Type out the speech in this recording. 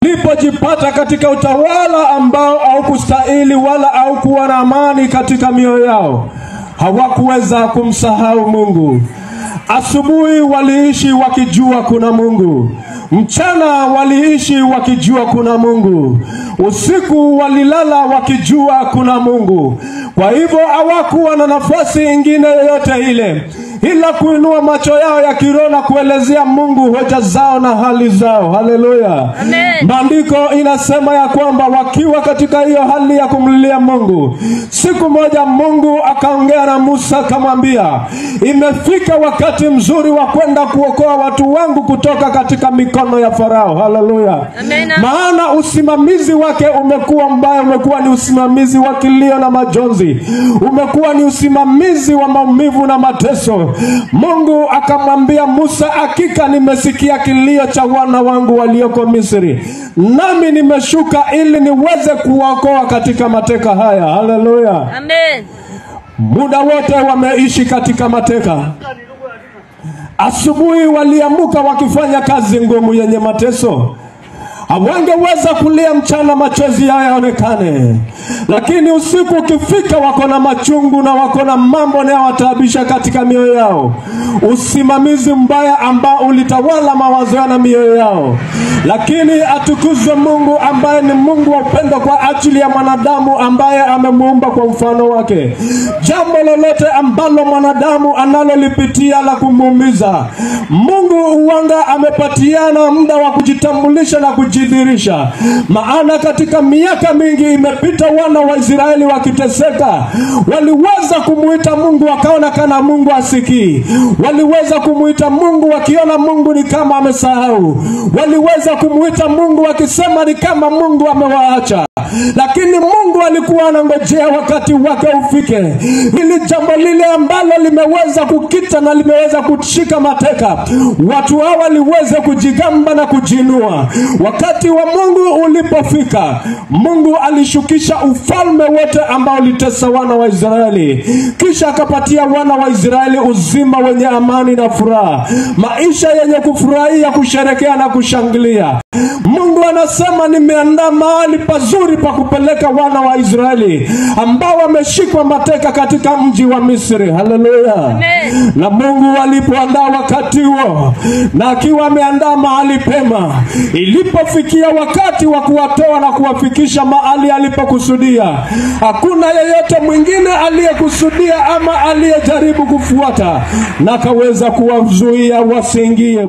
walipojipata katika utawala ambao haukustahili wala haukuwa na amani katika mioyo yao, hawakuweza kumsahau Mungu. Asubuhi waliishi wakijua kuna Mungu, mchana waliishi wakijua kuna Mungu, usiku walilala wakijua kuna Mungu. Kwa hivyo hawakuwa na nafasi ingine yoyote ile ila kuinua macho yao ya kiroho na kuelezea Mungu hoja zao na hali zao. Haleluya. Amen. Maandiko inasema ya kwamba wakiwa katika hiyo hali ya kumlilia Mungu, siku moja Mungu akaongea na Musa akamwambia, imefika wakati mzuri wa kwenda kuokoa watu wangu kutoka katika mikono ya Farao. Haleluya. Amen. Maana usimamizi wake umekuwa mbaya, umekuwa ni usimamizi wa kilio na majonzi, umekuwa ni usimamizi wa maumivu na mateso. Mungu akamwambia Musa, hakika nimesikia kilio cha wana wangu walioko Misri, nami nimeshuka ili niweze kuwaokoa katika mateka haya. Haleluya. Amen. Muda wote wameishi katika mateka. Asubuhi waliamuka wakifanya kazi ngumu yenye mateso. Hawangeweza kulia mchana machozi yao yaonekane, lakini usiku ukifika wako na machungu na wako na mambo yanayowatabisha katika mioyo yao. Usimamizi mbaya ambao ulitawala mawazo na mioyo yao. Lakini atukuzwe Mungu ambaye ni Mungu wa upendo kwa ajili ya mwanadamu ambaye amemuumba kwa mfano wake. Jambo lolote ambalo mwanadamu analolipitia la kumuumiza, Mungu uwanga amepatiana muda wa kujitambulisha na kujidhihirisha. Maana katika miaka mingi imepita, wana wa Israeli wakiteseka, waliweza kumuita Mungu wakaona kana Mungu asikii. Waliweza kumuita Mungu wakiona Mungu ni kama amesahau. Waliweza kumuita Mungu wakisema ni kama Mungu amewaacha. Lakini Mungu alikuwa anangojea wakati wake ufike, ili jambo lile ambalo limeweza kukita na limeweza kushika mateka, watu hao waliweza kujigamba na kujinua. Wakati wa Mungu ulipofika, Mungu alishukisha ufalme wote ambao ulitesa wana wa Israeli, kisha akapatia wana wa Israeli uzima wenye amani na furaha, maisha yenye kufurahia, kusherekea na kushangilia. Mungu anasema, nimeandaa mahali pazuri pa kupeleka wana wa Israeli ambao wameshikwa mateka katika mji wa Misri. Haleluya. Amen. Na Mungu alipoandaa wakati huo, na akiwa ameandaa mahali pema, ilipofikia wakati wa kuwatoa na kuwafikisha mahali alipokusudia, hakuna yeyote mwingine aliyekusudia ama aliyejaribu kufuata na kaweza kuwazuia wasiingie.